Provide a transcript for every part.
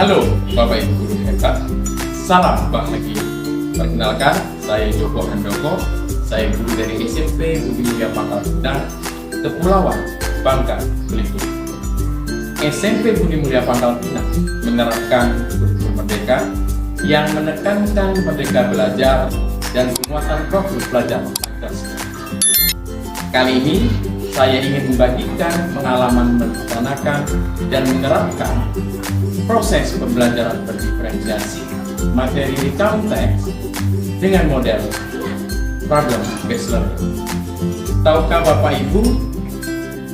Halo Bapak Ibu Guru hebat, salam bahagia. Perkenalkan, saya Joko Handoko, saya guru dari SMP Budi Mulia Pangkal Pinang, Kepulauan Bangka Belitung. SMP Budi Mulia Pangkal Pinang menerapkan kurikulum merdeka yang menekankan merdeka belajar dan penguatan profil pelajar Pancasila. Kali ini saya ingin membagikan pengalaman merencanakan dan menerapkan proses pembelajaran berdiferensiasi materi di konteks dengan model problem based learning. Tahukah Bapak Ibu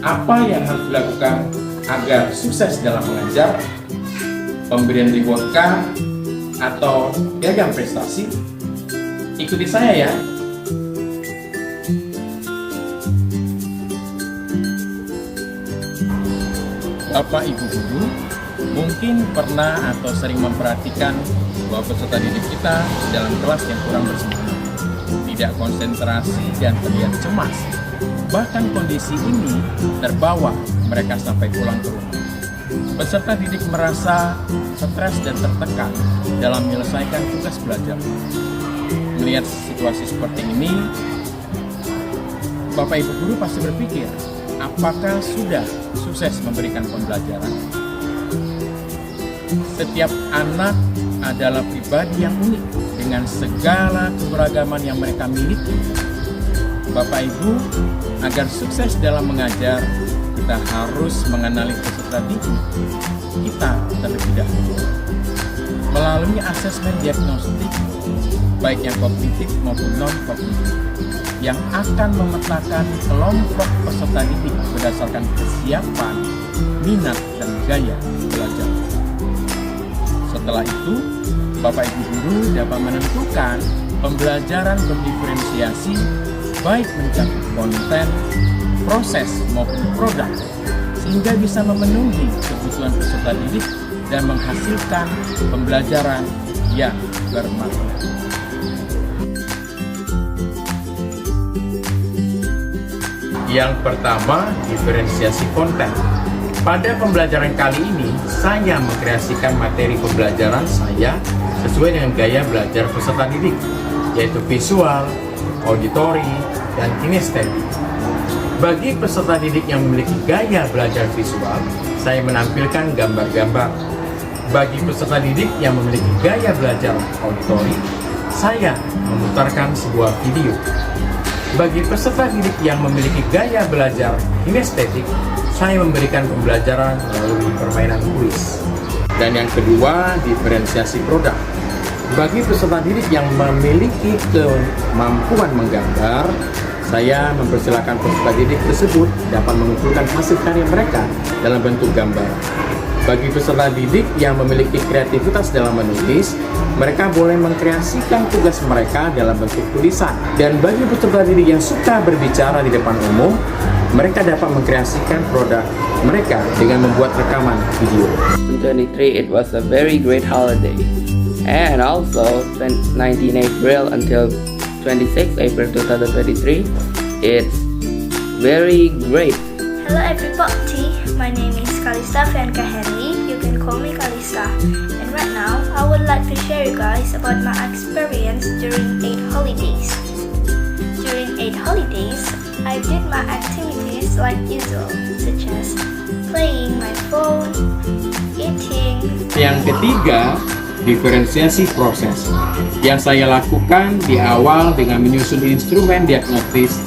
apa yang harus dilakukan agar sukses dalam mengajar? Pemberian reward kah atau piagam prestasi? Ikuti saya ya. Bapak Ibu Guru mungkin pernah atau sering memperhatikan bahwa peserta didik kita dalam kelas yang kurang bersemangat, tidak konsentrasi dan terlihat cemas. Bahkan kondisi ini terbawa mereka sampai pulang ke rumah. Peserta didik merasa stres dan tertekan dalam menyelesaikan tugas belajar. Melihat situasi seperti ini, Bapak Ibu Guru pasti berpikir, apakah sudah sukses memberikan pembelajaran? Setiap anak adalah pribadi yang unik dengan segala keberagaman yang mereka miliki. Bapak Ibu, agar sukses dalam mengajar, kita harus mengenali peserta didik kita terlebih dahulu melalui asesmen diagnostik, baik yang kognitif maupun non-kognitif, yang akan memetakan kelompok peserta didik berdasarkan kesiapan, minat, dan gaya belajar. Setelah itu, Bapak Ibu Guru dapat menentukan pembelajaran berdiferensiasi baik mencakup konten, proses maupun produk, sehingga bisa memenuhi kebutuhan peserta didik dan menghasilkan pembelajaran yang bermakna. Yang pertama, diferensiasi konten. Pada pembelajaran kali ini, saya mengkreasikan materi pembelajaran saya sesuai dengan gaya belajar peserta didik, yaitu visual, auditori, dan kinestetik. Bagi peserta didik yang memiliki gaya belajar visual, saya menampilkan gambar-gambar. Bagi peserta didik yang memiliki gaya belajar auditori, saya memutarkan sebuah video. Bagi peserta didik yang memiliki gaya belajar kinestetik, saya memberikan pembelajaran melalui permainan kuis. Dan yang kedua, diferensiasi produk. Bagi peserta didik yang memiliki kemampuan menggambar, saya mempersilahkan peserta didik tersebut dapat mengumpulkan hasil karya mereka dalam bentuk gambar. Bagi peserta didik yang memiliki kreativitas dalam menulis, mereka boleh mengkreasikan tugas mereka dalam bentuk tulisan. Dan bagi peserta didik yang suka berbicara di depan umum, mereka dapat mengkreasikan produk mereka dengan membuat rekaman video. 23 it was a very great holiday, and also 19 April until 26 April 2023 it's very great. Hello everybody, my name is Kalista Fianka Henry. You can call me Kalista. And right now, I would like to share you guys about my experience during 8 holidays. During 8 holidays, I did my activities like usual, such as playing my phone, eating. Yang ketiga, diferensiasi proses. Yang saya lakukan di awal dengan menyusun instrumen diagnostis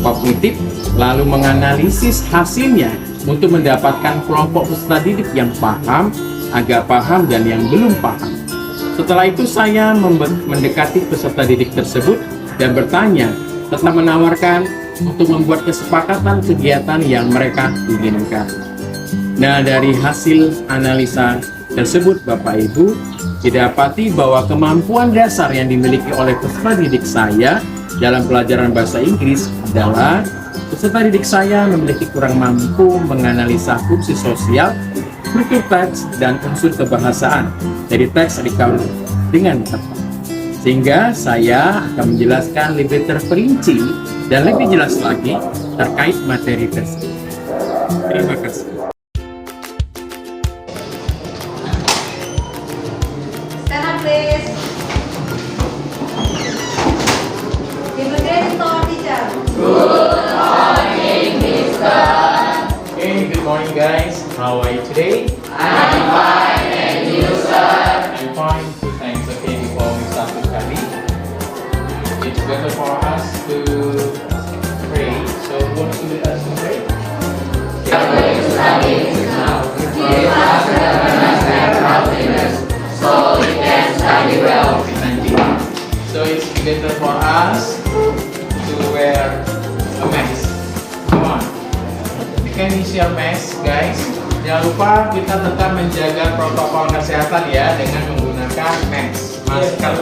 kognitif, lalu menganalisis hasilnya untuk mendapatkan kelompok peserta didik yang paham, agak paham, dan yang belum paham. Setelah itu saya mendekati peserta didik tersebut dan bertanya, serta menawarkan untuk membuat kesepakatan kegiatan yang mereka inginkan. Nah, dari hasil analisa tersebut, Bapak Ibu, didapati bahwa kemampuan dasar yang dimiliki oleh peserta didik saya dalam pelajaran bahasa Inggris adalah peserta didik saya memiliki kurang mampu menganalisa fungsi sosial, struktur teks, dan unsur kebahasaan dari teks recount dengan tepat. Sehingga saya akan menjelaskan lebih terperinci dan lebih jelas lagi terkait materi tersebut. Terima kasih. How are you today? I'm fine, and you, sir? I'm fine too, thanks. Okay, before we start to study, it's better for us to pray. So, want to lead us to pray? We are going to study now. Give us goodness and happiness, so we can study well. Okay, thank you. So, it's better for us to wear a mask. Come on. You can use your mask, guys. Jangan lupa kita tetap menjaga protokol kesehatan ya dengan menggunakan mask, masker.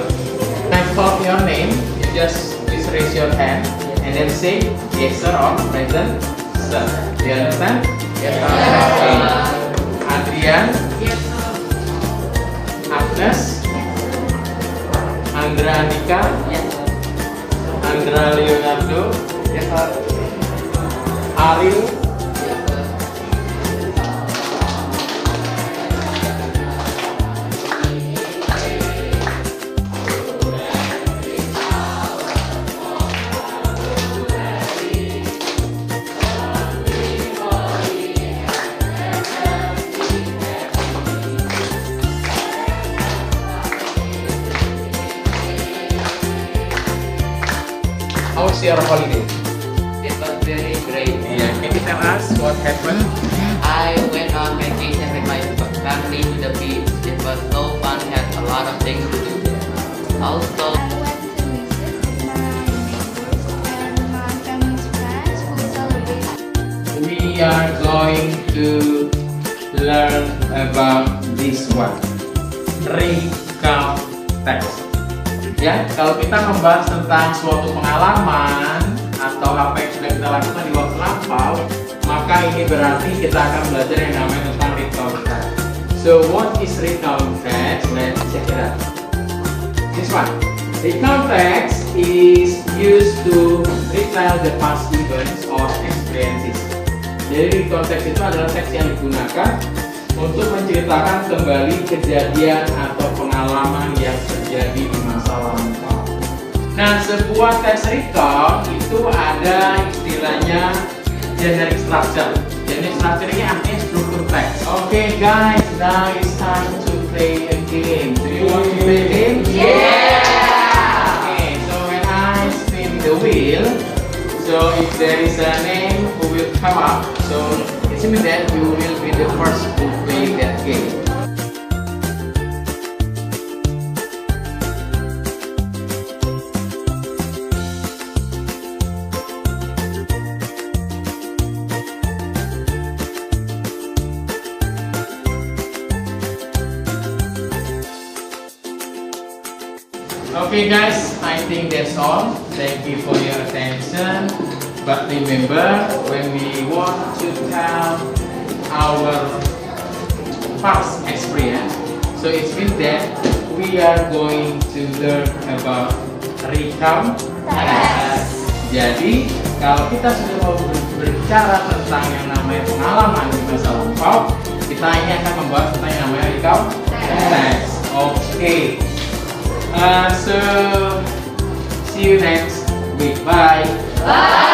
When I call your name, you just please raise your hand and then say yes sir or present sir. Do you understand? Yes sir. Okay. Adrian. Yes sir. Agnes. Andra Andika. Yes, sir. Andra Leonardo. Yes, sir. Ariel. How was your holiday? It was very great. Yeah, can you tell us what happened? I went on vacation with my family to the beach. It was so fun, had a lot of things to do there. Also, I went to visit my neighbors and my family's friends who celebrate. We are going to learn about this one, recount text. Ya, kalau kita membahas tentang suatu pengalaman atau apa yang sudah kita lakukan di waktu lampau, maka ini berarti kita akan belajar yang namanya tentang recount text. So, what is recount text? Let's check it out. This one. Recount text is used to retell the past events or experiences. Jadi recount text itu adalah teks yang digunakan untuk menceritakan kembali kejadian atau pengalaman yang terjadi di masa lampau. Nah, sebuah teks recount itu ada istilahnya generic structure. Generic structure ini artinya struktur teks. Okay guys, now it's time to play a game. Do you want to play a game? yeah! Okay, so when I spin the wheel, so if there is a name who will come up, so it means that you will be the first to play that game. Okay guys, I think that's all. Thank you for your attention. But remember, when we want to tell our past experience, so it means that we are going to learn about recount text. Jadi, kalau kita sudah mau berbicara tentang yang namanya pengalaman di masa lampau, kita ini akan membahas tentang yang namanya recount text. Okay. So see you next week. Bye. Bye!